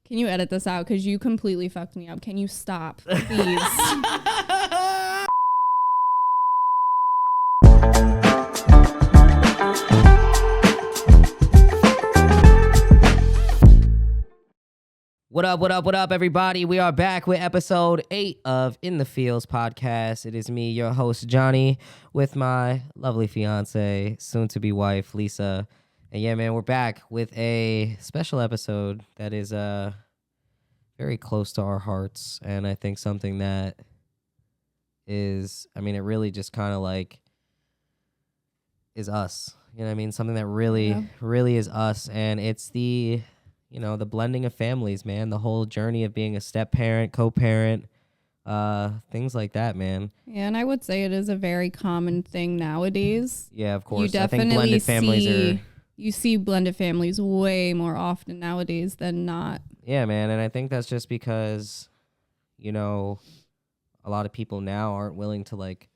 Can you edit this out? Because you completely fucked me up. Can you stop, please? What up, everybody? We are back with episode 8 of In the Fields podcast. It is me, your host, Johnny, with my lovely fiance, soon-to-be wife, Lisa. And yeah, man, we're back with a special episode that is very close to our hearts. And I think something that is, it really just kind of like is us. You know what I mean? Something that really is us. And it's the blending of families, man, the whole journey of being a step parent, co-parent, things like that, man. Yeah, and I would say it is a very common thing nowadays. Yeah, of course. You definitely I think blended families you see blended families way more often nowadays than not. Yeah, man, and I think that's just because, a lot of people now aren't willing to, like,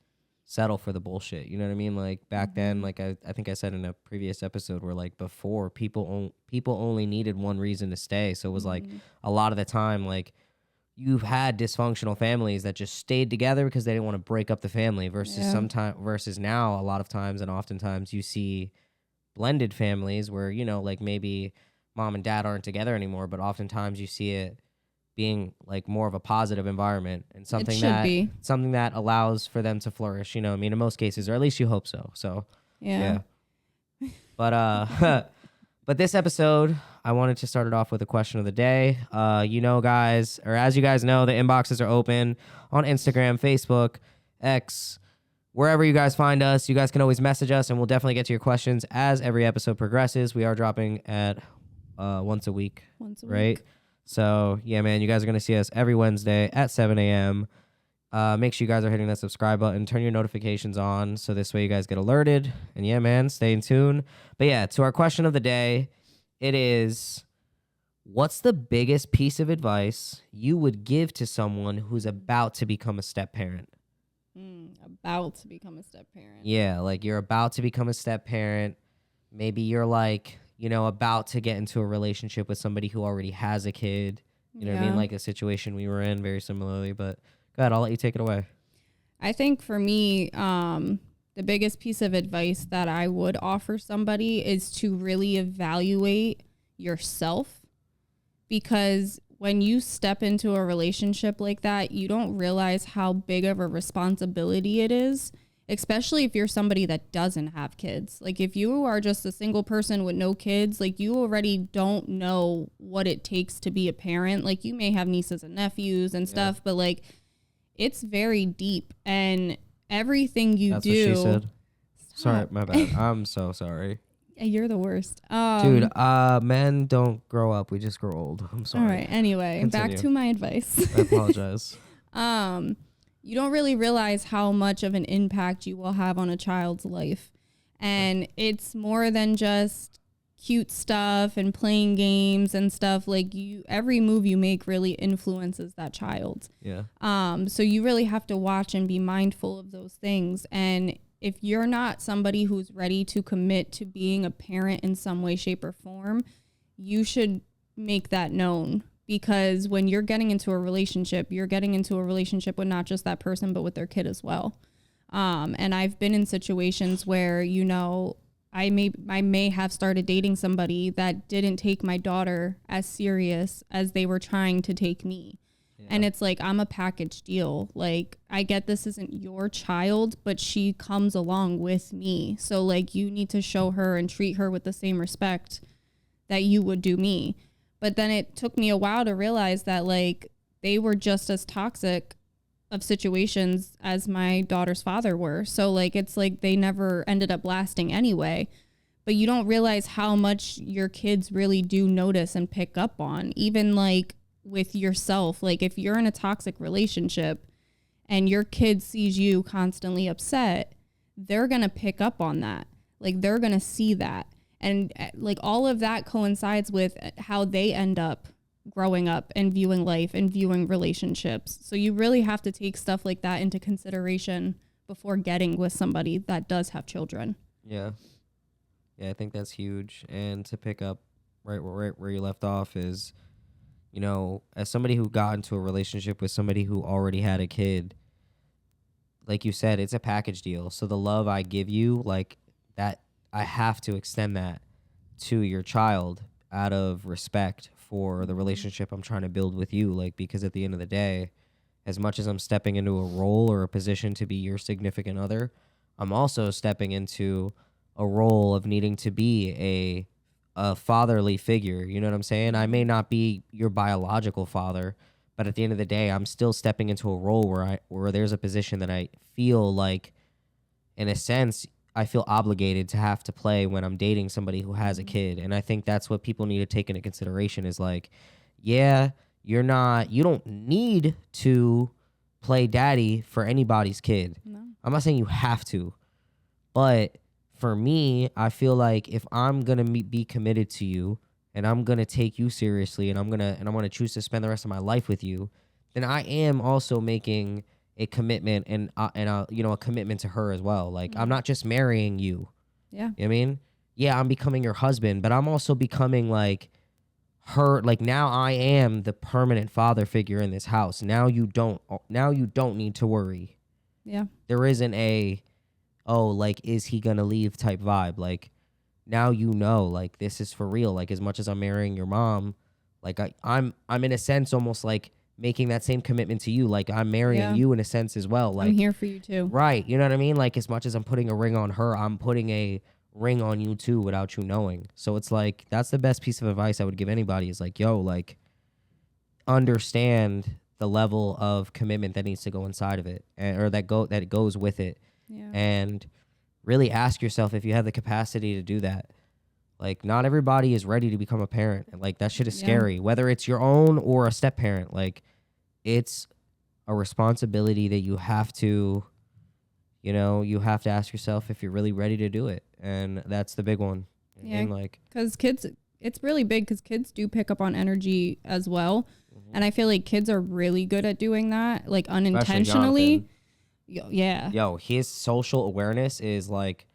settle for the bullshit. You know what I mean? Like back then, like I think I said in a previous episode where like before people only needed one reason to stay. So it was like a lot of the time, like you've had dysfunctional families that just stayed together because they didn't want to break up the family versus now a lot of times and oftentimes you see blended families where, like maybe mom and dad aren't together anymore, but oftentimes you see it being like more of a positive environment and something that allows for them to flourish, in most cases, or at least you hope so. So yeah. But but this episode, I wanted to start it off with a question of the day. Guys, or as you guys know, the inboxes are open on Instagram, Facebook, X, wherever you guys find us. You guys can always message us and we'll definitely get to your questions as every episode progresses. We are dropping at once a week, right? So, yeah, man, you guys are going to see us every Wednesday at 7 a.m. Make sure you guys are hitting that subscribe button. Turn your notifications on so this way you guys get alerted. And, yeah, man, stay in tune. But, yeah, to our question of the day, it is, what's the biggest piece of advice you would give to someone who's about to become a step parent? About to become a step parent. Yeah, like you're about to become a step parent. Maybe you're like, about to get into a relationship with somebody who already has a kid. You know what I mean? Like a situation we were in very similarly. But go ahead, I'll let you take it away. I think for me, the biggest piece of advice that I would offer somebody is to really evaluate yourself. Because when you step into a relationship like that, you don't realize how big of a responsibility it is. Especially if you're somebody that doesn't have kids. Like if you are just a single person with no kids, like you already don't know what it takes to be a parent. Like you may have nieces and nephews and stuff, but like it's very deep and everything you do. That's what she said. Sorry, my bad. I'm so sorry. You're the worst. Dude, men don't grow up. We just grow old. I'm sorry. All right. Anyway, Continue. Back to my advice. I apologize. You don't really realize how much of an impact you will have on a child's life. And it's more than just cute stuff and playing games and stuff. Like every move you make really influences that child. Yeah. So you really have to watch and be mindful of those things. And if you're not somebody who's ready to commit to being a parent in some way, shape, or form, you should make that known. Because when you're getting into a relationship, you're getting into a relationship with not just that person, but with their kid as well. And I've been in situations where, I may have started dating somebody that didn't take my daughter as serious as they were trying to take me. Yeah. And it's like, I'm a package deal. Like, I get this isn't your child, but she comes along with me. So like, you need to show her and treat her with the same respect that you would do me. But then it took me a while to realize that, like, they were just as toxic of situations as my daughter's father were. So, like, it's like they never ended up lasting anyway. But you don't realize how much your kids really do notice and pick up on, even, like, with yourself. Like, if you're in a toxic relationship and your kid sees you constantly upset, they're going to pick up on that. Like, they're going to see that. And like all of that coincides with how they end up growing up and viewing life and viewing relationships. So you really have to take stuff like that into consideration before getting with somebody that does have children. Yeah. Yeah, I think that's huge. And to pick up right where you left off is, you know, as somebody who got into a relationship with somebody who already had a kid, like you said, it's a package deal. So the love I give you, like that, I have to extend that to your child out of respect for the relationship I'm trying to build with you. Like, because at the end of the day, as much as I'm stepping into a role or a position to be your significant other, I'm also stepping into a role of needing to be a fatherly figure. You know what I'm saying? I may not be your biological father, but at the end of the day, I'm still stepping into a role where there's a position that I feel like, in a sense, I feel obligated to have to play when I'm dating somebody who has a kid. And I think that's what people need to take into consideration is like, yeah, you don't need to play daddy for anybody's kid. No. I'm not saying you have to, but for me, I feel like if I'm going to be committed to you and I'm going to take you seriously and I'm going to choose to spend the rest of my life with you, then I am also making a commitment and a commitment to her as well. Like, I'm not just marrying you. Yeah. You know what I mean? Yeah, I'm becoming your husband, but I'm also becoming like her. Like, now I am the permanent father figure in this house. Now you don't need to worry. Yeah. There isn't like, is he gonna leave type vibe. Like, now like, this is for real. Like, as much as I'm marrying your mom, like I'm in a sense almost like making that same commitment to you. Like, I'm marrying you in a sense as well. Like, I'm here for you too. Right. You know what I mean? Like, as much as I'm putting a ring on her, I'm putting a ring on you too without you knowing. So it's like, that's the best piece of advice I would give anybody is like, yo, like, understand the level of commitment that needs to go inside of it, or that goes with it. Yeah. And really ask yourself if you have the capacity to do that. Like, not everybody is ready to become a parent. And like, that shit is scary, whether it's your own or a step parent. Like, it's a responsibility that you have to ask yourself if you're really ready to do it. And that's the big one. Yeah. And like, because kids, it's really big because kids do pick up on energy as well. And I feel like kids are really good at doing that, like unintentionally. Yeah. Yo, his social awareness is like,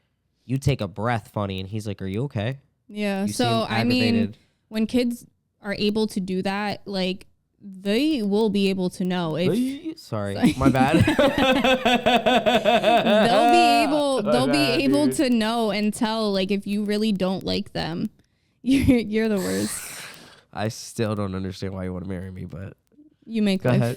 you take a breath funny and he's like, are you okay? Yeah. You So, I mean, when kids are able to do that, like, they will be able to know if sorry, my bad. they'll be able to know and tell, like, if you really don't like them. You're the worst. I still don't understand why you want to marry me, but you make life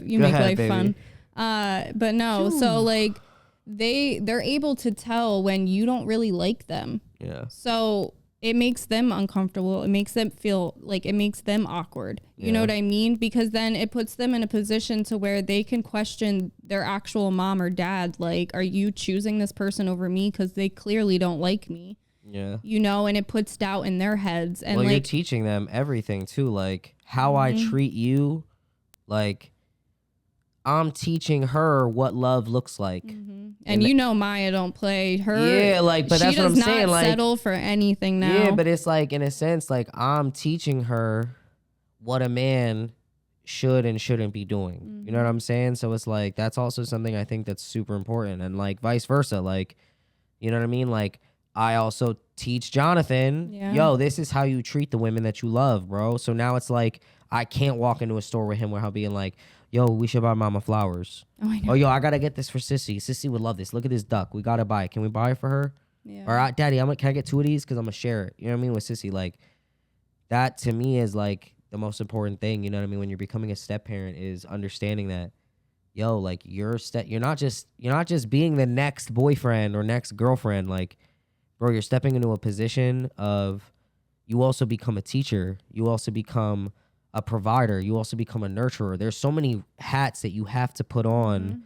fun. But no, so like they're able to tell when you don't really like them. Yeah. So it makes them uncomfortable. It makes them feel like it makes them awkward. You know what I mean? Because then it puts them in a position to where they can question their actual mom or dad. Like, are you choosing this person over me? Because they clearly don't like me. Yeah. You know, and it puts doubt in their heads. And you're teaching them everything too. Like, how I treat you. Like, I'm teaching her what love looks like. And you know, Maiya don't play her. Yeah, like, but that's what I'm saying. She does not settle for anything now. Yeah, but it's like, in a sense, like, I'm teaching her what a man should and shouldn't be doing. You know what I'm saying? So it's like, that's also something I think that's super important. And like, vice versa. Like, you know what I mean? Like, I also teach Jonathan, yo, this is how you treat the women that you love, bro. So now it's like, I can't walk into a store with him without being like, yo, we should buy mama flowers. Oh, I know. Oh, yo, I got to get this for Sissy. Sissy would love this. Look at this duck. We got to buy it. Can we buy it for her? Yeah. Or, Daddy, can I get 2 of these? Because I'm going to share it. You know what I mean? With Sissy, like, that to me is like the most important thing. You know what I mean? When you're becoming a step parent, is understanding that, yo, like, you're not just being the next boyfriend or next girlfriend. Like, bro, you're stepping into a position of, you also become a teacher. You also become a provider. You also become a nurturer. There's so many hats that you have to put on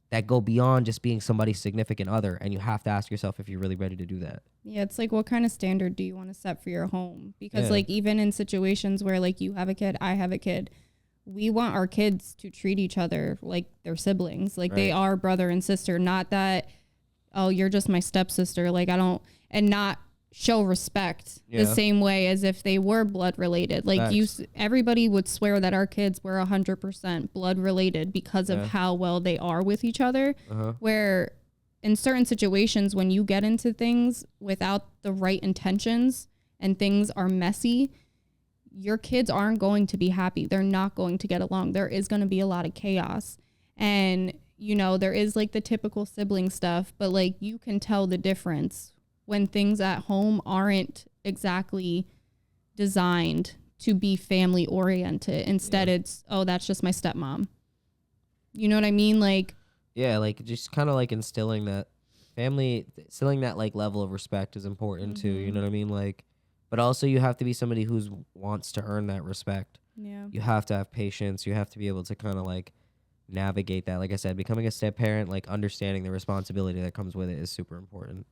that go beyond just being somebody's significant other. And you have to ask yourself if you're really ready to do that. Yeah, it's like, what kind of standard do you want to set for your home? Because like, even in situations where like you have a kid, I have a kid, we want our kids to treat each other like they're siblings. Like they are brother and sister, not that, oh, you're just my stepsister. Like and not show respect the same way as if they were blood related. Like everybody would swear that our kids were 100% blood related because of how well they are with each other. Where in certain situations, when you get into things without the right intentions and things are messy, your kids aren't going to be happy. They're not going to get along. There is going to be a lot of chaos. And, you know, there is like the typical sibling stuff, but like you can tell the difference when things at home aren't exactly designed to be family oriented. Instead, it's, oh, that's just my stepmom. You know what I mean? Like, yeah, like just kind of like instilling that like level of respect is important too. You know what I mean? Like, but also you have to be somebody who wants to earn that respect. Yeah. You have to have patience. You have to be able to kind of like navigate that. Like I said, becoming a step parent, like understanding the responsibility that comes with it is super important.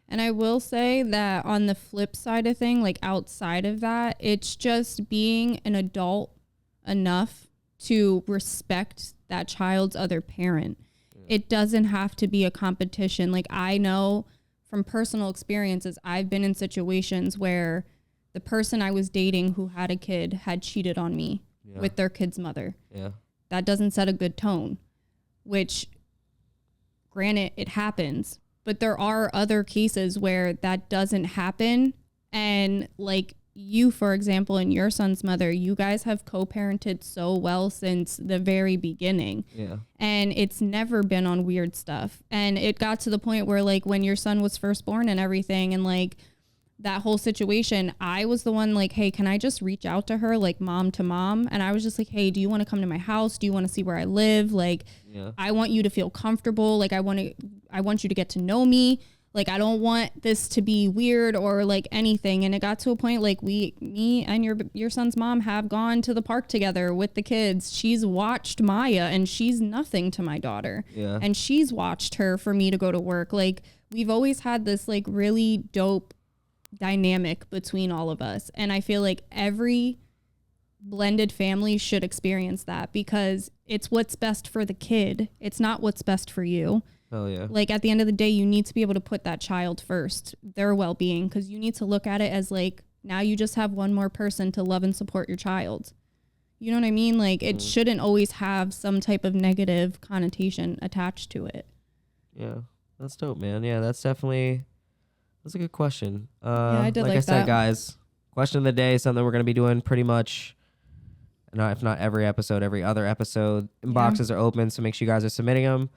And I will say that on the flip side of thing, like outside of that, it's just being an adult enough to respect that child's other parent. It doesn't have to be a competition. Like, I know from personal experiences, I've been in situations where the person I was dating who had a kid had cheated on me with their kid's mother. Yeah. That doesn't set a good tone, which, granted, it happens. But there are other cases where that doesn't happen. And like you, for example, and your son's mother, you guys have co-parented so well since the very beginning. Yeah. And it's never been on weird stuff. And it got to the point where like when your son was first born and everything and like that whole situation, I was the one like, hey, can I just reach out to her like mom to mom? And I was just like, hey, do you want to come to my house? Do you want to see where I live? Like, I want you to feel comfortable. Like I want you to get to know me. Like, I don't want this to be weird or like anything. And it got to a point like me and your son's mom have gone to the park together with the kids. She's watched Maiya and she's nothing to my daughter. Yeah. And she's watched her for me to go to work. Like, we've always had this like really dope dynamic between all of us. And I feel like every blended family should experience that because it's what's best for the kid. It's not what's best for you. Oh yeah. Like at the end of the day, you need to be able to put that child first, their well-being, because you need to look at it as like, now you just have one more person to love and support your child. You know what I mean? Like it shouldn't always have some type of negative connotation attached to it. Yeah, that's dope, man. Yeah, that's a good question. I did like I said, that. guys, question of the day, something we're going to be doing pretty much, if not every episode, every other episode. Inboxes are open, so make sure you guys are submitting them.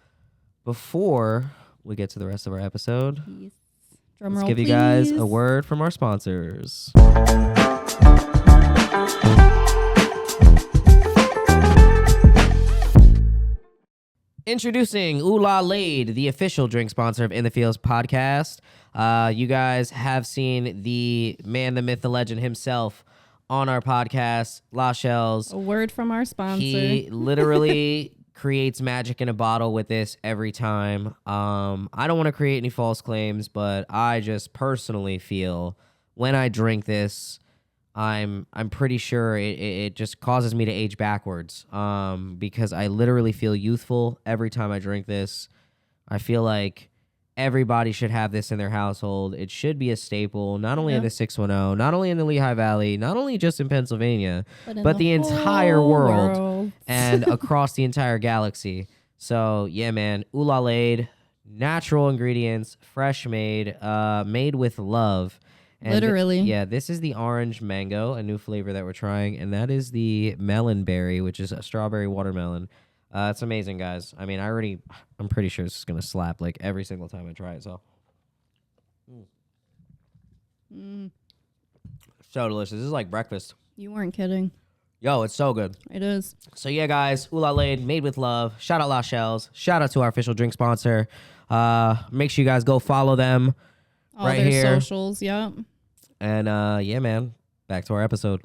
Before we get to the rest of our episode, let's give you guys a word from our sponsors. Introducing OuLa-Lade, the official drink sponsor of In the Fields podcast. You guys have seen the man, the myth, the legend himself on our podcast, Lachelle's. A word from our sponsor. He literally creates magic in a bottle with this every time. I don't want to create any false claims, but I just personally feel when I drink this, I'm pretty sure it just causes me to age backwards because I literally feel youthful every time I drink this. I feel like everybody should have this in their household. It should be a staple, not only in the 610, not only in the Lehigh Valley, not only just in Pennsylvania, but the entire world and across the entire galaxy. So, yeah, man, OuLa-Lade, natural ingredients, fresh made, made with love. And literally. This is the orange mango, a new flavor that we're trying, and that is the melon berry, which is a strawberry watermelon. It's amazing, guys. I mean, I'm pretty sure this is going to slap like every single time I try it. So delicious. This is like breakfast. You weren't kidding. Yo, it's so good. It is. So yeah, guys, OuLa-Lade, made with love. Shout out Lachelle's. Shout out to our official drink sponsor. Make sure you guys go follow them All right their here. socials, yep. And yeah, man, back to our episode.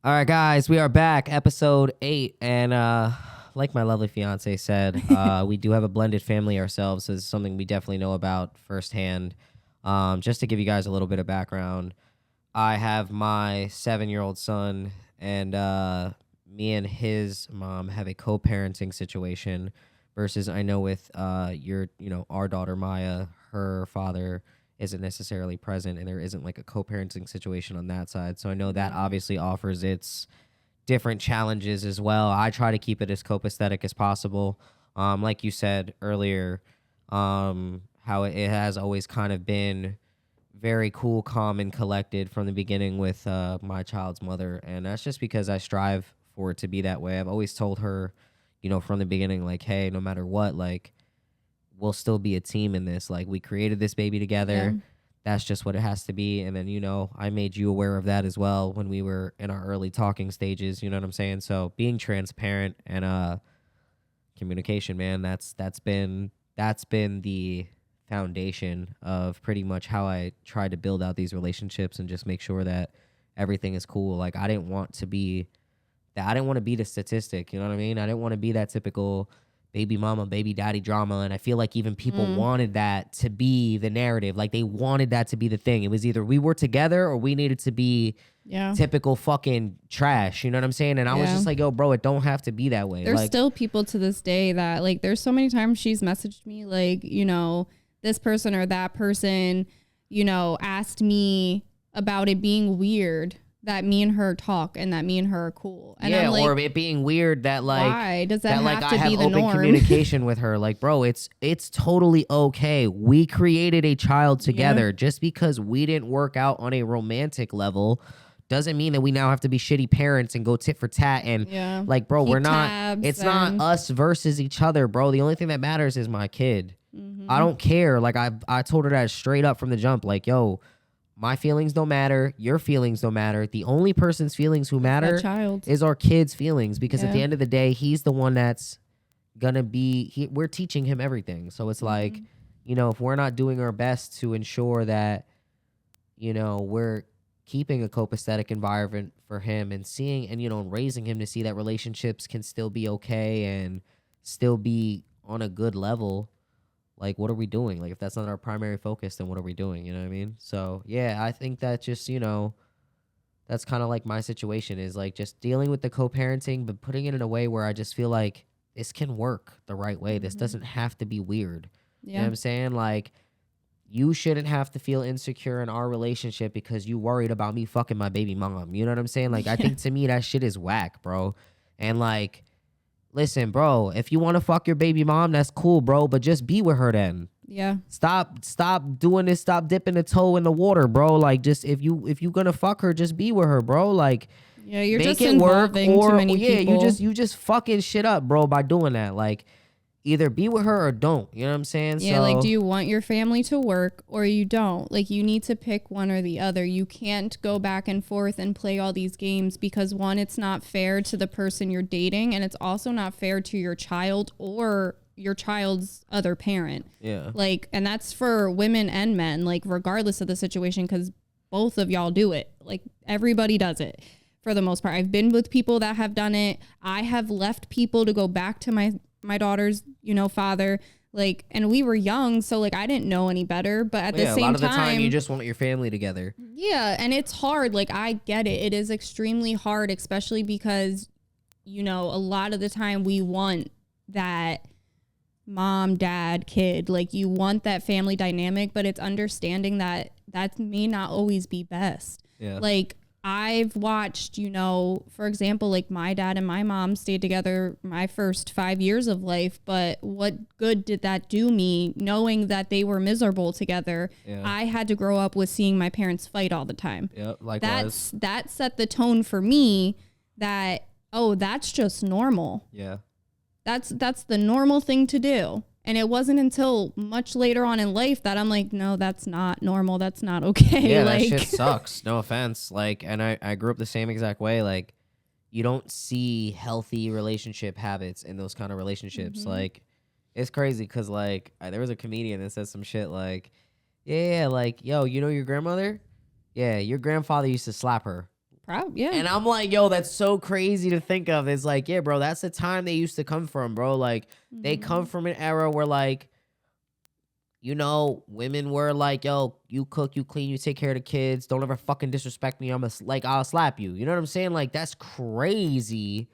All right, guys, we are back, episode 8, and like my lovely fiance said, we do have a blended family ourselves, so this is something we definitely know about firsthand. Just to give you guys a little bit of background, I have my 7-year-old son, and me and his mom have a co-parenting situation, versus I know with our daughter Maiya, her father isn't necessarily present, and there isn't like a co-parenting situation on that side. So I know that obviously offers its different challenges as well. I try to keep it as copacetic as possible. Like you said earlier, How it has always kind of been very cool, calm, and collected from the beginning with my child's mother. And that's just because I strive for it to be that way. I've always told her, you know, from the beginning, like, hey, no matter what, like, we'll still be a team in this. Like, we created this baby together. Yeah. That's just what it has to be. And then, you know, I made you aware of that as well when we were in our early talking stages. You know what I'm saying? So being transparent and communication, man, that's been the foundation of pretty much how I try to build out these relationships and just make sure that everything is cool. Like, I didn't want to be the statistic, you know what I mean? I didn't want to be that typical baby mama, baby daddy drama. And I feel like even people wanted that to be the narrative. Like, they wanted that to be the thing. It was either we were together or we needed to be typical fucking trash. You know what I'm saying? And I was just like, yo, bro, it don't have to be that way. There's like, still people to this day that, like, there's so many times she's messaged me, like, you know, this person or that person, you know, asked me about it being weird that me and her talk and that me and her are cool. And yeah, I'm like, or it being weird that, like, why does that have like, to I have be the open norm? communication with her. Like, bro, it's totally okay. We created a child together. Just because we didn't work out on a romantic level doesn't mean that we now have to be shitty parents and go tit for tat. And like, bro, we're not, it's not us versus each other, bro. The only thing that matters is my kid. I don't care. Like, I told her that straight up from the jump. Like, yo, my feelings don't matter. Your feelings don't matter. The only person's feelings who matter is our kid's feelings, because at the end of the day, he's the one that's gonna be, we're teaching him everything. So it's like, you know, if we're not doing our best to ensure that, you know, we're keeping a copacetic environment for him and seeing, and, you know, raising him to see that relationships can still be okay and still be on a good level, like, what are we doing? Like, if that's not our primary focus, then what are we doing? You know what I mean? So, yeah, I think that just, you know, that's kind of like my situation, is like just dealing with the co-parenting, but putting it in a way where I just feel like this can work the right way. This doesn't have to be weird. You know what I'm saying? Like, you shouldn't have to feel insecure in our relationship because you worried about me fucking my baby mom. You know what I'm saying? Like, I think to me that shit is whack, bro. And like, listen, bro, if you want to fuck your baby mom, that's cool, bro, but just be with her then. Yeah. Stop doing this. Stop dipping the toe in the water, bro. Like, just if you gonna fuck her, just be with her, bro. Like, yeah, you're make just it work, involving or too many people. you just fucking shit up, bro, by doing that. Like, either be with her or don't. You know what I'm saying? Yeah, so, like, do you want your family to work or you don't? Like, you need to pick one or the other. You can't go back and forth and play all these games because, one, it's not fair to the person you're dating, and it's also not fair to your child or your child's other parent. Yeah. Like, and that's for women and men, like, regardless of the situation, because both of y'all do it. Like, everybody does it for the most part. I've been with people that have done it. I have left people to go back to my daughter's, you know, father, like, and we were young, so like I didn't know any better, but at the same time, a lot of the time you just want your family together. Yeah, and it's hard. Like, I get it. It is extremely hard, especially because, you know, a lot of the time we want that mom, dad, kid, like, you want that family dynamic, but it's understanding that that may not always be best. Yeah. Like, I've watched, you know, for example, like, my dad and my mom stayed together my first 5 years of life, but what good did that do me knowing that they were miserable together? Yeah. I had to grow up with seeing my parents fight all the time. Yep, likewise. That set the tone for me that, oh, that's just normal. Yeah. That's the normal thing to do. And it wasn't until much later on in life that I'm like, no, that's not normal. That's not okay. Yeah, like, that shit sucks. No offense. Like, and I grew up the same exact way. Like, you don't see healthy relationship habits in those kind of relationships. Mm-hmm. Like, it's crazy because, like, there was a comedian that said some shit like, yeah, like, yo, you know your grandmother? Yeah, your grandfather used to slap her. Yeah. And I'm like, yo, that's so crazy to think of. It's like, yeah, bro, that's the time they used to come from, bro. Like, they come from an era where, like, you know, women were like, yo, you cook, you clean, you take care of the kids. Don't ever fucking disrespect me. I'll slap you. You know what I'm saying? Like, that's crazy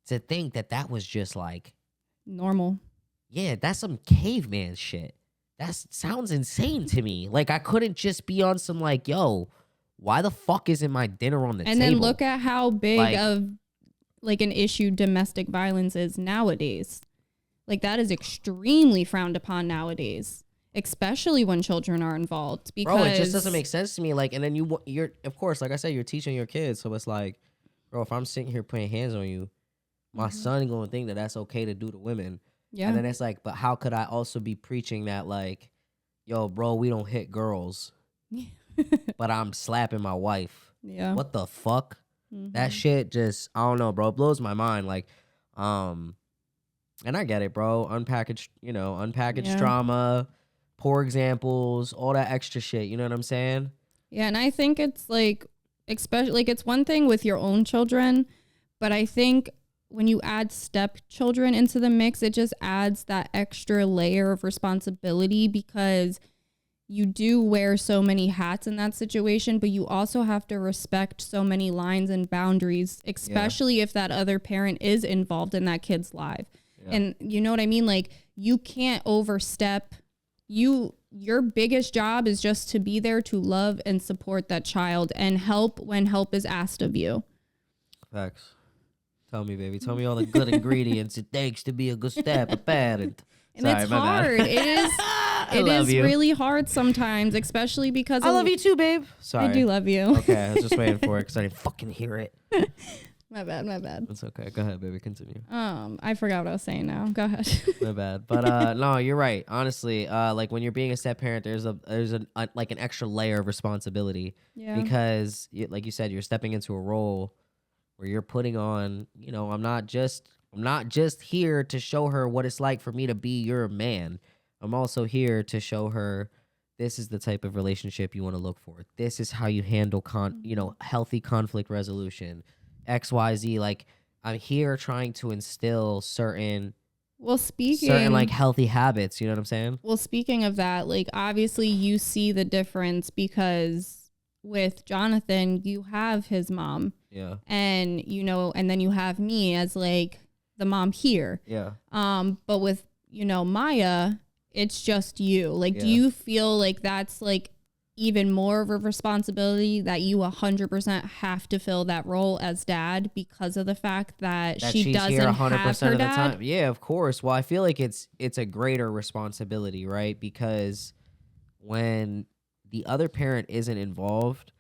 to think that was just like normal. Yeah, that's some caveman shit. That sounds insane to me. Like, I couldn't just be on some like, yo, why the fuck isn't my dinner on the table? And then look at how big of like an issue domestic violence is nowadays. Like, that is extremely frowned upon nowadays, especially when children are involved. Because bro, it just doesn't make sense to me. Like, and then you're of course, like I said, you're teaching your kids, so it's like, bro, if I'm sitting here putting hands on you, my son gonna think that that's okay to do to women. Yeah. And then it's like, but how could I also be preaching that, like, yo, bro, we don't hit girls, but I'm slapping my wife? Yeah. What the fuck? That shit just, I don't know, bro. It blows my mind. Like, and I get it, bro. Unpackaged trauma, poor examples, all that extra shit. You know what I'm saying? Yeah, and I think it's like, especially, like, it's one thing with your own children, but I think when you add stepchildren into the mix, it just adds that extra layer of responsibility, because you do wear so many hats in that situation, but you also have to respect so many lines and boundaries, especially if that other parent is involved in that kid's life. Yeah. And you know what I mean? Like, you can't overstep. Your biggest job is just to be there to love and support that child and help when help is asked of you. Facts. Tell me, baby. Tell me all the good ingredients it takes to be a good step-parent. And it's hard. It is really hard sometimes, especially because I love you too, babe. Sorry. I do love you. Okay, I was just waiting for it because I didn't fucking hear it. My bad. That's okay. Go ahead, baby. Continue. I forgot what I was saying now. Go ahead. My bad. But no, you're right. Honestly, like, when you're being a step parent, there's like an extra layer of responsibility. Yeah. Because like you said, you're stepping into a role where you're putting on, I'm not just here to show her what it's like for me to be your man. I'm also here to show her this is the type of relationship you want to look for. This is how you handle healthy conflict resolution. XYZ. Like, I'm here trying to instill certain like healthy habits, you know what I'm saying? Well, speaking of that, like, obviously you see the difference because with Jonathan, you have his mom. Yeah. And and then you have me as like the mom here. Yeah. But with, Maiya, it's just you. Like, do you feel like that's like even more of a responsibility that you 100% have to fill that role as dad because of the fact that she doesn't here 100% have her of the dad? time? Yeah, of course. Well, I feel like it's a greater responsibility, right? Because when the other parent isn't involved,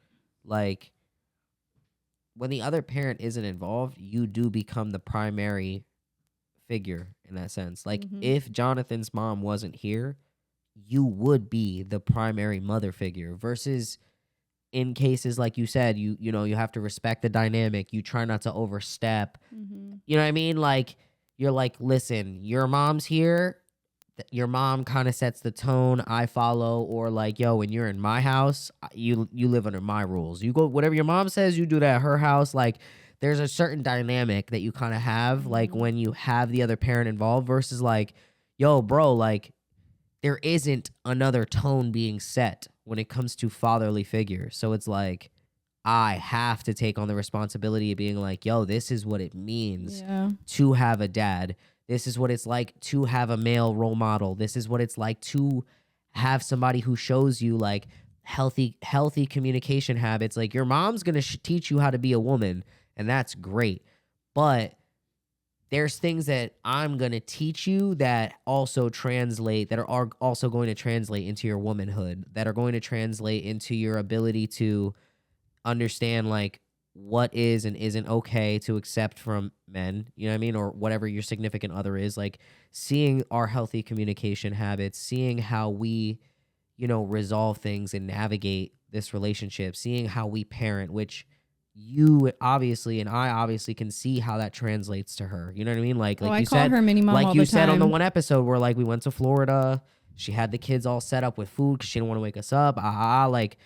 you do become the primary figure in that sense. Like, if Jonathan's mom wasn't here, you would be the primary mother figure, versus in cases like you said, you have to respect the dynamic. You try not to overstep. You know what I mean? Like, you're like, listen, your mom's here. Your mom kind of sets the tone. I follow. Or like, yo, when you're in my house, you live under my rules. You go, whatever your mom says, you do that at her house. Like, there's a certain dynamic that you kind of have, like, when you have the other parent involved, versus like, yo, bro, like, there isn't another tone being set when it comes to fatherly figures. So it's like, I have to take on the responsibility of being like, yo, this is what it means to have a dad. This is what it's like to have a male role model. This is what it's like to have somebody who shows you like healthy communication habits. Like, your mom's going to teach you how to be a woman, and that's great. But there's things that I'm going to teach you that are also going to translate into your womanhood, that are going to translate into your ability to understand like what is and isn't okay to accept from men, you know what I mean? Or whatever your significant other is. Like, seeing our healthy communication habits, seeing how we, resolve things and navigate this relationship, seeing how we parent, which you obviously and I obviously can see how that translates to her. You know what I mean? Like I you call said, her mini mom like all you the said on the time. one episode where like we went to Florida, she had the kids all set up with food because she didn't want to wake us up. Like,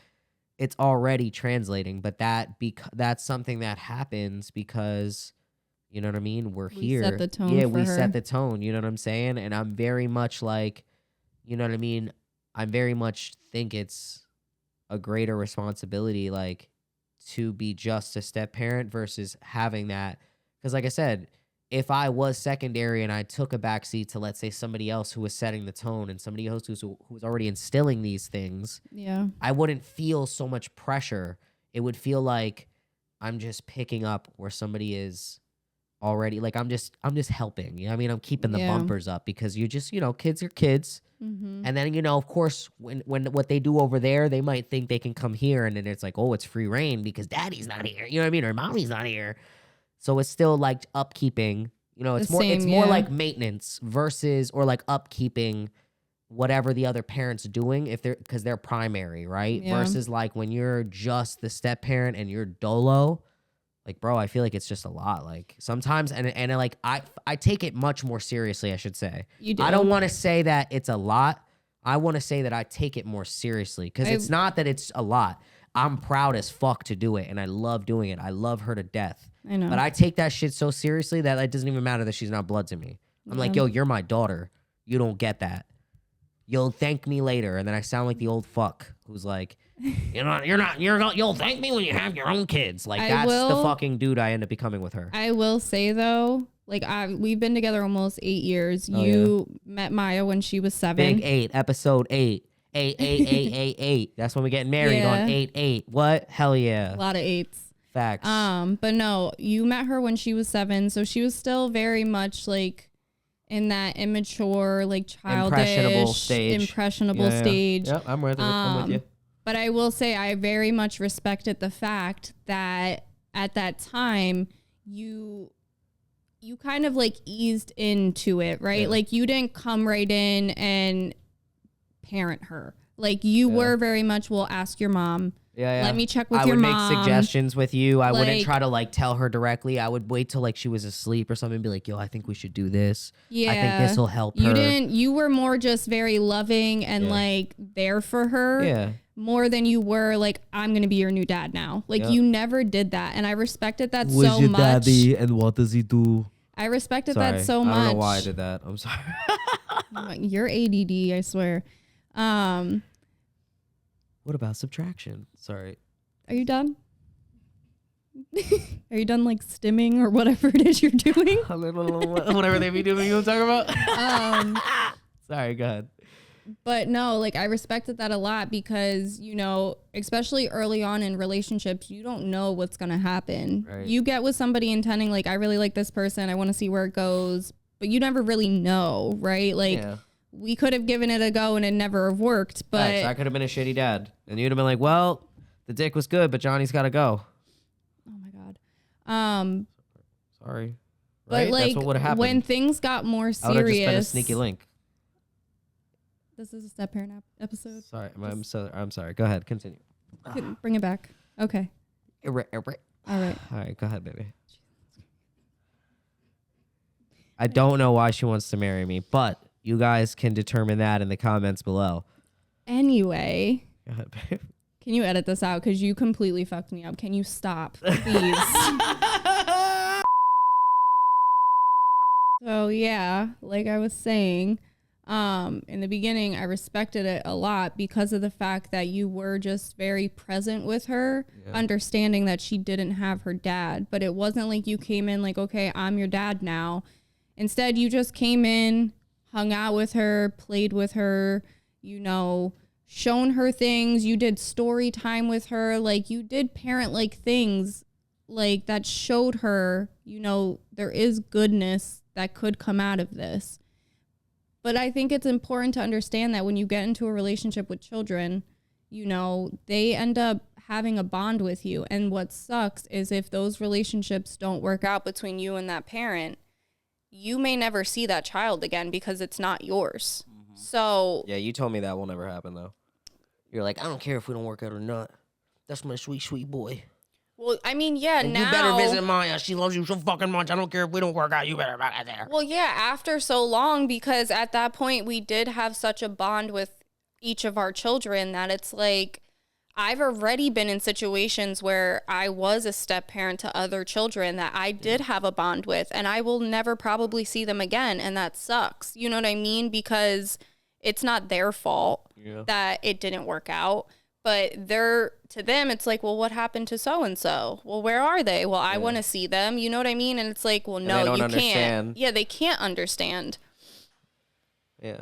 it's already translating, but that's something that happens because, you know what I mean? We're here. Set the tone yeah, for we her. set the tone. You know what I'm saying? And I'm very much like, you know what I mean? I very much think it's a greater responsibility, like, to be just a step parent versus having that. Because like I said, if I was secondary and I took a backseat to, let's say, somebody else who was setting the tone and somebody else who was already instilling these things, I wouldn't feel so much pressure. It would feel like I'm just picking up where somebody is already like I'm just helping. You know what I mean? I'm keeping the Yeah. bumpers up because you just, kids are kids. Mm-hmm. And then, of course, when what they do over there, they might think they can come here and then it's like, oh, it's free reign because daddy's not here. You know what I mean? Or mommy's not here. So it's still like upkeeping. It's more like maintenance versus or like upkeeping whatever the other parent's doing because they're primary, right? Yeah. Versus like when you're just the step parent and you're dolo, like, bro, I feel like it's just a lot. Like sometimes and like I take it much more seriously, I should say. You do. I don't want to say that it's a lot. I want to say that I take it more seriously because it's not that it's a lot. I'm proud as fuck to do it and I love doing it. I love her to death. I know. But I take that shit so seriously that it doesn't even matter that she's not blood to me. I'm like, yo, you're my daughter. You don't get that. You'll thank me later. And then I sound like the old fuck who's like, you'll thank me when you have your own kids. Like that's the fucking dude I end up becoming with her. I will say though, like we've been together almost 8 years. Oh, you met Maiya when she was 7. Big 8, episode 8. 8. That's when we get married on 8/8. What? Hell yeah. A lot of 8s. Facts. But no, you met her when she was 7, so she was still very much like in that immature, like childish, impressionable stage. Yep, I'm with you. But I will say I very much respected the fact that at that time you kind of like eased into it, right? Yeah. Like you didn't come right in and parent her. Like you were very much, well, ask your mom. Yeah. Let me check with your mom. I would make suggestions with you. I wouldn't try to like tell her directly. I would wait till like she was asleep or something and be like, yo, I think we should do this. Yeah. I think this will help her. You were more just very loving and like there for her. Yeah. More than you were like, I'm going to be your new dad now. Like you never did that. And I respected that so much. Who's your daddy and what does he do? I respected that so much. I don't know why I did that. I'm sorry. You're ADD, I swear. What about subtraction? Sorry. Are you done? Are you done like stimming or whatever it is you're doing? Whatever they be doing, you know what I'm talking about? Sorry, go ahead. But no, like I respected that a lot because, especially early on in relationships, you don't know what's going to happen. Right. You get with somebody intending like, I really like this person. I want to see where it goes. But you never really know, right? Like we could have given it a go and it never have worked. But I could have been a shitty dad. And you'd have been like, well, the dick was good, but Johnny's got to go. Oh, my God. Sorry. But right? like that's what would have happened. When things got more serious. I would have just been a sneaky link. This is a step-parent episode. Sorry, I'm sorry. Go ahead, continue. Bring it back. Okay. All right. All right, go ahead, baby. I don't know why she wants to marry me, but you guys can determine that in the comments below. Anyway. Go ahead, babe. Can you edit this out? Because you completely fucked me up. Can you stop, please? So, yeah, like I was saying, in the beginning, I respected it a lot because of the fact that you were just very present with her, understanding that she didn't have her dad. But it wasn't like you came in like, okay, I'm your dad now. Instead, you just came in, hung out with her, played with her, shown her things. You did story time with her. Like you did parent like things like that showed her, there is goodness that could come out of this. But I think it's important to understand that when you get into a relationship with children, they end up having a bond with you. And what sucks is if those relationships don't work out between you and that parent, you may never see that child again because it's not yours. Mm-hmm. So yeah, you told me that will never happen though. You're like, I don't care if we don't work out or not. That's my sweet, sweet boy. Well, I mean, yeah, and now... You better visit Maiya. She loves you so fucking much. I don't care if we don't work out. You better back out there. Well, yeah, after so long, because at that point, we did have such a bond with each of our children that it's like, I've already been in situations where I was a step parent to other children that I did have a bond with, and I will never probably see them again, and that sucks. You know what I mean? Because it's not their fault that it didn't work out. But to them, it's like, well, what happened to so-and-so? Well, where are they? Well, I want to see them. You know what I mean? And it's like, well, no, you can't. Yeah, they can't understand. Yeah.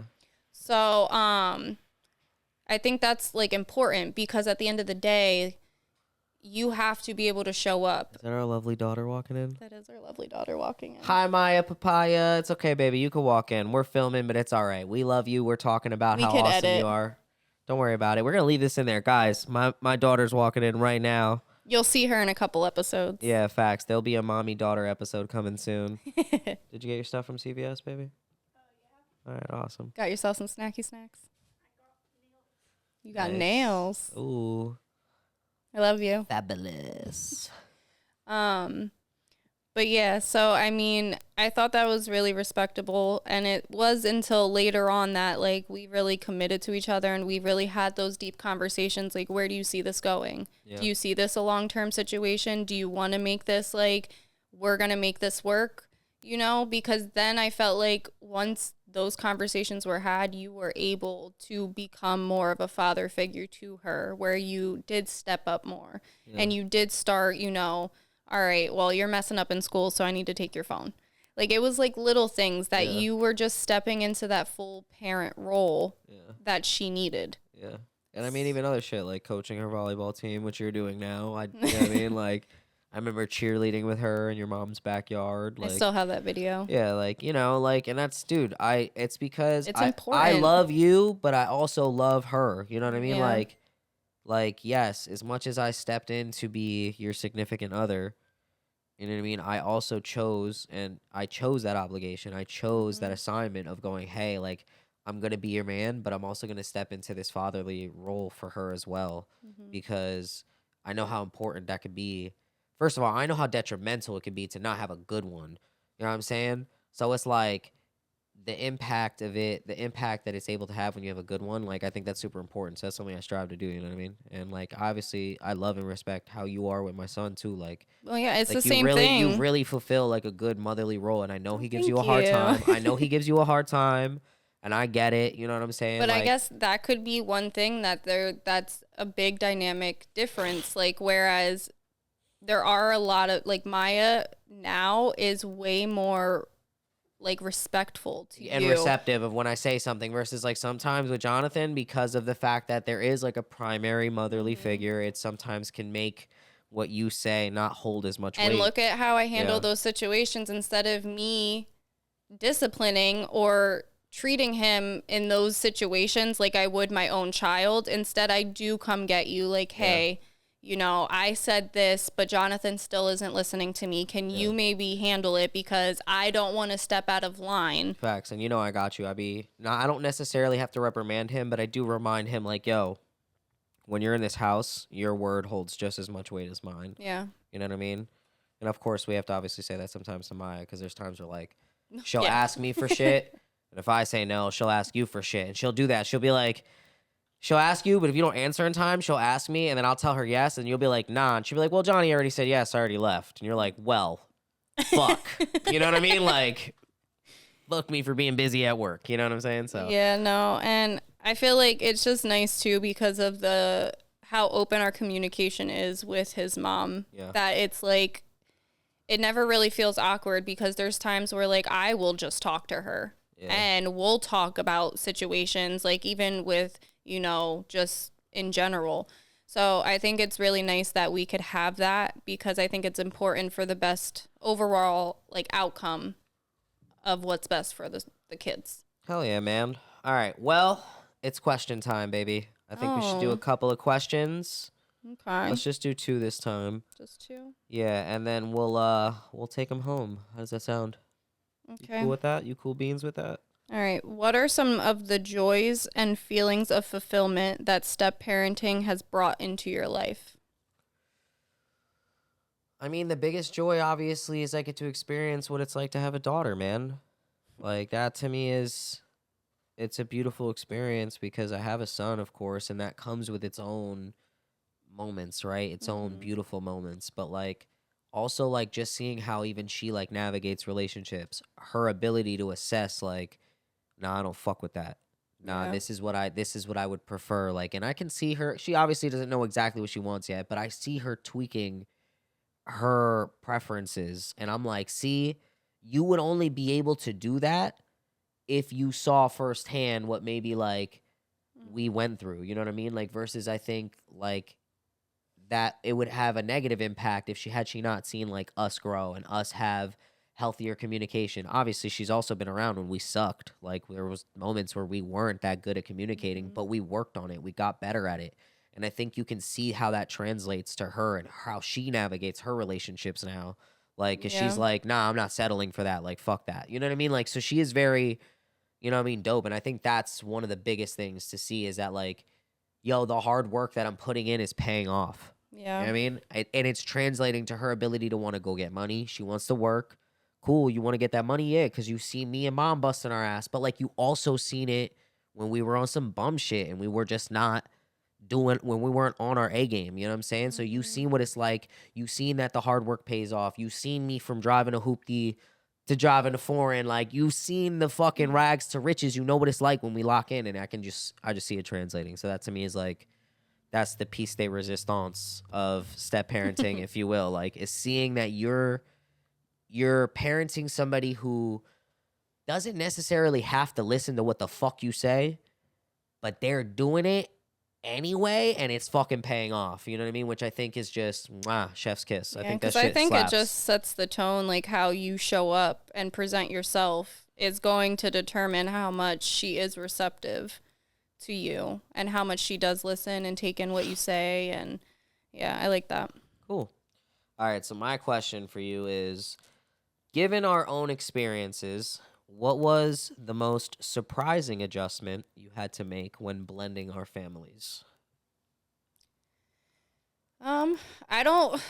So, I think that's like important because at the end of the day, you have to be able to show up. Is that our lovely daughter walking in? That is our lovely daughter walking in. Hi, Maiya, Papaya. It's okay, baby. You can walk in. We're filming, but it's all right. We love you. We're talking about how awesome you are. Don't worry about it. We're going to leave this in there. Guys, my daughter's walking in right now. You'll see her in a couple episodes. Yeah, facts. There'll be a mommy-daughter episode coming soon. Did you get your stuff from CVS, baby? Oh, yeah. All right, awesome. Got yourself some snacky snacks? You got nails. Ooh. I love you. Fabulous. But yeah, so I mean, I thought that was really respectable, and it was until later on that like we really committed to each other and we really had those deep conversations like, where do you see this going? Yeah. Do you see this a long-term situation? Do you want to make this like, we're going to make this work? You know, because then I felt like once those conversations were had, you were able to become more of a father figure to her, where you did step up more and you did start, you know, all right, well, you're messing up in school, so I need to take your phone. Like, it was like little things that you were just stepping into that full parent role that she needed. Yeah. And I mean, even other shit, like coaching her volleyball team, which you're doing now. You know what I mean? Like, I remember cheerleading with her in your mom's backyard. Like, I still have that video. Yeah, like, you know, like, and that's, dude, it's because it's important. I love you, but I also love her. You know what I mean? Yeah. Like, yes, as much as I stepped in to be your significant other, you know what I mean? I also chose that obligation. I chose that assignment of going, hey, like, I'm going to be your man, but I'm also going to step into this fatherly role for her as well, because I know how important that could be. First of all, I know how detrimental it could be to not have a good one. You know what I'm saying? So it's like the impact of it, the impact that it's able to have when you have a good one, like, I think that's super important. So that's something I strive to do, you know what I mean? And, like, obviously, I love and respect how you are with my son, too. Like, well, yeah, it's like the same thing. You really fulfill, like, a good motherly role, and I know he gives you a hard time. I know he gives you a hard time, and I get it, you know what I'm saying? But like, I guess that could be one thing that's a big dynamic difference. Like, whereas there are a lot of, like, Maiya now is way more, like, respectful to and receptive of when I say something, versus like sometimes with Jonathan, because of the fact that there is like a primary motherly figure, it sometimes can make what you say not hold as much weight. And look at how I handle those situations. Instead of me disciplining or treating him in those situations like I would my own child, instead I do come get you like, hey, you know, I said this, but Jonathan still isn't listening to me. Can you maybe handle it, because I don't want to step out of line? Facts. And you know I got you. I don't necessarily have to reprimand him, but I do remind him, like, yo, when you're in this house, your word holds just as much weight as mine. Yeah. You know what I mean? And of course, we have to obviously say that sometimes to Maiya, because there's times where, like, she'll ask me for shit, and if I say no, she'll ask you for shit. And she'll do that. She'll be like, she'll ask you, but if you don't answer in time, she'll ask me, and then I'll tell her yes, and you'll be like, nah. And she'll be like, well, Johnny already said yes, I already left. And you're like, well, fuck. You know what I mean? Like, fuck me for being busy at work. You know what I'm saying? So yeah, no, and I feel like it's just nice, too, because of how open our communication is with his mom, that it's like, it never really feels awkward, because there's times where, like, I will just talk to her, and we'll talk about situations, like, even with, you know, just in general. So I think it's really nice that we could have that, because I think it's important for the best overall, like, outcome of what's best for the kids. Hell yeah, man. All right. Well, it's question time, baby. I think we should do a couple of questions. Okay. Let's just do 2 this time. Just 2? Yeah, and then we'll take them home. How does that sound? Okay. You cool with that? You cool beans with that? All right. What are some of the joys and feelings of fulfillment that step parenting has brought into your life? I mean, the biggest joy, obviously, is I get to experience what it's like to have a daughter, man. Like, that to me it's a beautiful experience, because I have a son, of course, and that comes with its own moments, right? Its own beautiful moments. But, like, also, like, just seeing how even she, like, navigates relationships, her ability to assess, like, nah, I don't fuck with that. Nah, this is what I would prefer. Like, and I can see her, she obviously doesn't know exactly what she wants yet, but I see her tweaking her preferences. And I'm like, see, you would only be able to do that if you saw firsthand what maybe, like, we went through. You know what I mean? Like, versus I think, like, that it would have a negative impact if she not seen like us grow and us have healthier communication. Obviously, she's also been around when we sucked. Like there was moments where we weren't that good at communicating, but we worked on it. We got better at it. And I think you can see how that translates to her and how she navigates her relationships now. Like, 'cause she's like, nah, I'm not settling for that. Like, fuck that. You know what I mean? Like, so she is very, you know what I mean, dope. And I think that's one of the biggest things to see is that, like, yo, the hard work that I'm putting in is paying off. You know what I mean? And it's translating to her ability to want to go get money. She wants to work. Cool. You want to get that money? Yeah. Because you see me and mom busting our ass. But, like, you also seen it when we were on some bum shit and we were just not doing, when we weren't on our A game. You know what I'm saying? So you seen what it's like. You seen that the hard work pays off. You seen me from driving a hoopty to driving a foreign. Like, you seen the fucking rags to riches. You know what it's like when we lock in, and I just see it translating. So that to me is like, that's the piece de resistance of step parenting, if you will. Like, is seeing that you're parenting somebody who doesn't necessarily have to listen to what the fuck you say, but they're doing it anyway, and it's fucking paying off. You know what I mean? Which I think is just chef's kiss. I think that shit slaps. It just sets the tone, like how you show up and present yourself is going to determine how much she is receptive to you and how much she does listen and take in what you say. And yeah, I like that. Cool. All right, so my question for you is, given our own experiences, what was the most surprising adjustment you had to make when blending our families? I don't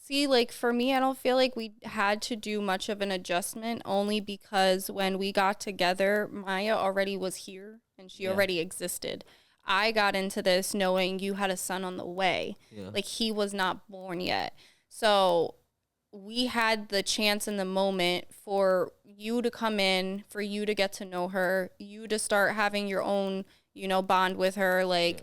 see, like, for me, I don't feel like we had to do much of an adjustment, only because when we got together, Maiya already was here and she already existed. I got into this knowing you had a son on the way. Like, he was not born yet. So we had the chance in the moment for you to come in, for you to get to know her, you to start having your own, you know, bond with her, like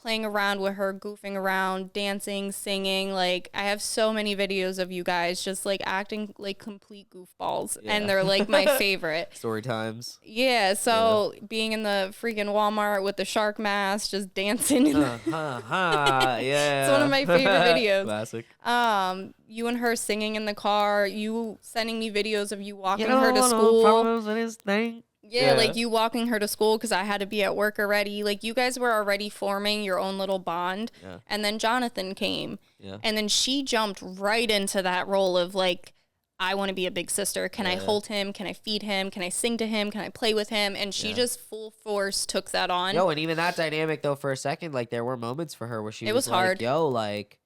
playing around with her, goofing around, dancing, singing. Like, I have so many videos of you guys just like acting like complete goofballs, and they're like my favorite. Story times. Yeah, so being in the freaking Walmart with the shark mask, just dancing. Yeah. It's one of my favorite videos. Classic. You and her singing in the car, you sending me videos of you walking her to school. Yeah, like you walking her to school because I had to be at work already. Like, you guys were already forming your own little bond. Yeah. And then Jonathan came. Yeah. And then she jumped right into that role of, like, I want to be a big sister. Can I hold him? Can I feed him? Can I sing to him? Can I play with him? And she just full force took that on. Yo, and even that dynamic, though, for a second, like, there were moments for her where she was like, hard. Yo, like,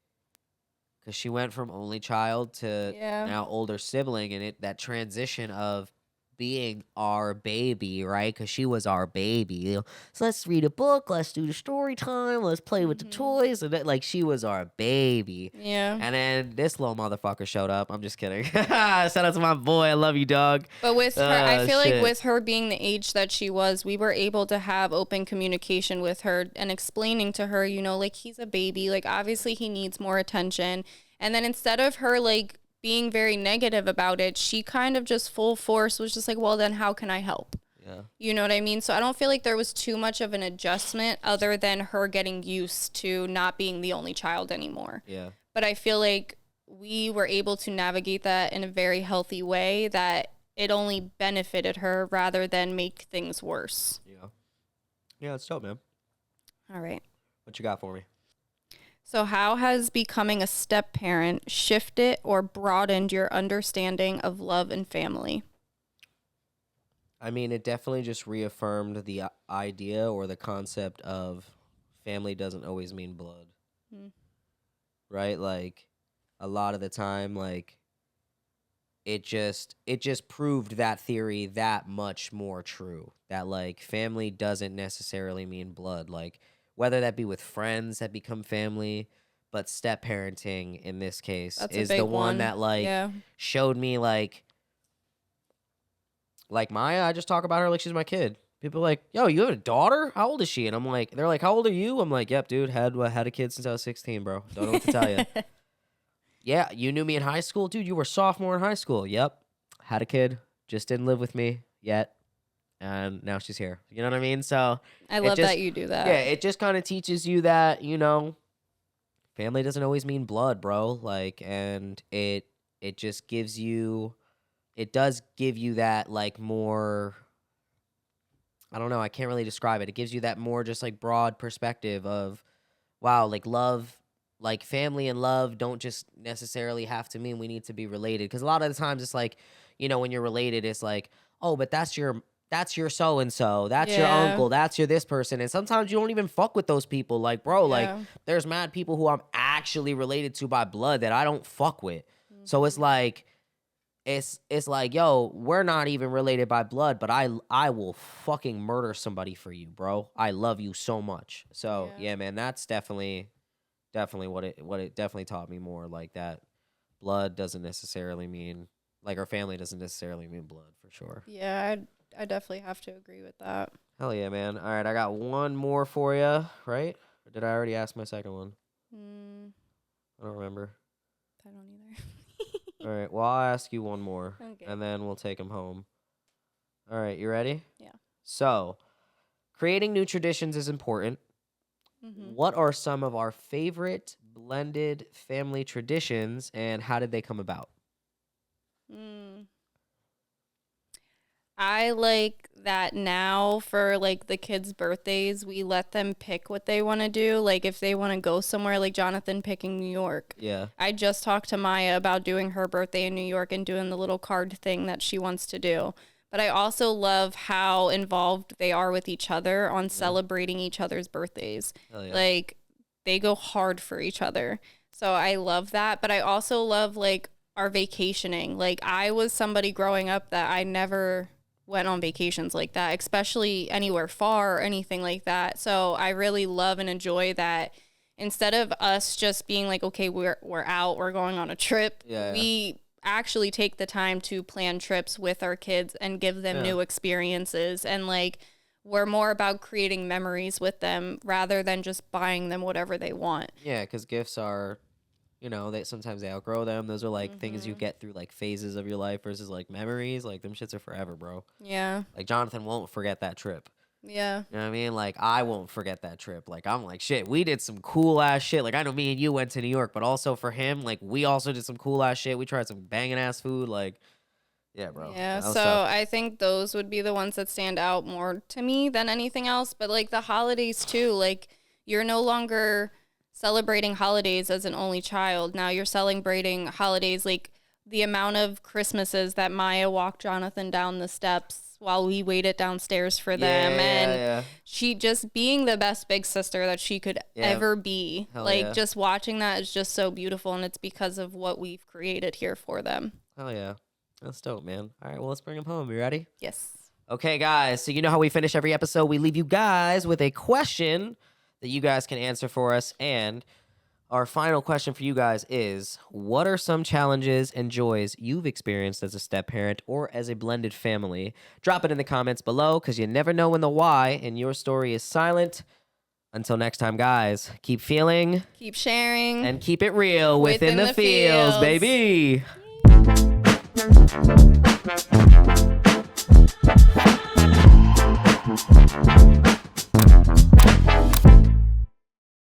because she went from only child to now older sibling, and that transition of being our baby, right? Because she was our baby. You know? So let's read a book. Let's do the story time. Let's play with the toys. And like, she was our baby. Yeah. And then this little motherfucker showed up. I'm just kidding. Shout out to my boy. I love you, dog. But with her, I feel like with her being the age that she was, we were able to have open communication with her and explaining to her, you know, like, he's a baby. Like, obviously he needs more attention. And then instead of her, like, being very negative about it, she kind of just full force was just like, well, then how can I help? Yeah. You know what I mean? So I don't feel like there was too much of an adjustment other than her getting used to not being the only child anymore. Yeah. But I feel like we were able to navigate that in a very healthy way that it only benefited her rather than make things worse. Yeah. Yeah, it's dope, man. All right. What you got for me? So how has becoming a step parent shifted or broadened your understanding of love and family? I mean, it definitely just reaffirmed the idea or the concept of family doesn't always mean blood. Right? Like, a lot of the time, like, it just proved that theory that much more true. That, like, family doesn't necessarily mean blood. Like, whether that be with friends that become family, but step parenting in this case is the one that, like, showed me, like Maiya, I just talk about her like she's my kid. People are like, yo, you have a daughter? How old is she? And I'm like, they're like, how old are you? I'm like, yep, dude, had a kid since I was 16, bro. Don't know what to tell you. Yeah, you knew me in high school? Dude, you were sophomore in high school. Yep, had a kid, just didn't live with me yet. And now she's here. You know what I mean? So I love that you do that. Yeah, it just kind of teaches you that, you know, family doesn't always mean blood, bro. Like, and it just gives you, it does give you that like more, I don't know, I can't really describe it. It gives you that more just like broad perspective of, wow, like love, like family and love don't just necessarily have to mean we need to be related. Because a lot of the times it's like, you know, when you're related, it's like, oh, but that's your so-and-so, that's your uncle, that's your this person. And sometimes you don't even fuck with those people. Like, bro, like there's mad people who I'm actually related to by blood that I don't fuck with. So it's like, it's like, yo, we're not even related by blood, but I will fucking murder somebody for you, bro. I love you so much. So yeah, man, that's definitely what it definitely taught me more, like that blood doesn't necessarily mean, like our family doesn't necessarily mean blood, for sure. Yeah, I definitely have to agree with that. Hell yeah, man. All right, I got one more for you, right? Or did I already ask my second one? I don't remember. I don't either. All right, well, I'll ask you one more, okay, and then we'll take them home. All right, you ready? Yeah. So, creating new traditions is important. What are some of our favorite blended family traditions, and how did they come about? I like that now for like the kids' birthdays, we let them pick what they want to do. Like if they want to go somewhere, like Jonathan picking New York. Yeah. I just talked to Maiya about doing her birthday in New York and doing the little card thing that she wants to do. But I also love how involved they are with each other on celebrating each other's birthdays. Hell yeah. Like they go hard for each other. So I love that. But I also love like our vacationing. Like I was somebody growing up that I never went on vacations like that, especially anywhere far or anything like that. So I really love and enjoy that. Instead of us just being like, okay, we're out, we're going on a trip, we actually take the time to plan trips with our kids and give them new experiences. And like, we're more about creating memories with them rather than just buying them whatever they want. Yeah, because gifts are, you know, sometimes they outgrow them. Those are like things you get through like phases of your life versus like memories. Like them shits are forever, bro. Yeah. Like Jonathan won't forget that trip. Yeah. You know what I mean? Like I won't forget that trip. Like I'm like, shit, we did some cool ass shit. Like I know me and you went to New York, but also for him, like we also did some cool ass shit. We tried some banging ass food. Like, yeah, bro. Yeah. So I think those would be the ones that stand out more to me than anything else. But like the holidays too, like you're no longer celebrating holidays as an only child. Now you're celebrating holidays, like the amount of Christmases that Maiya walked Jonathan down the steps while we waited downstairs for them. And she just being the best big sister that she could ever be. Hell like just watching that is just so beautiful. And it's because of what we've created here for them. Hell yeah. That's dope, man. All right, well, let's bring them home. You ready? Yes. Okay, guys. So you know how we finish every episode? We leave you guys with a question that you guys can answer for us. And our final question for you guys is, what are some challenges and joys you've experienced as a step parent or as a blended family? Drop it in the comments below, because you never know when the why in your story is silent. Until next time, guys, keep feeling, keep sharing, and keep it real within the feels, baby.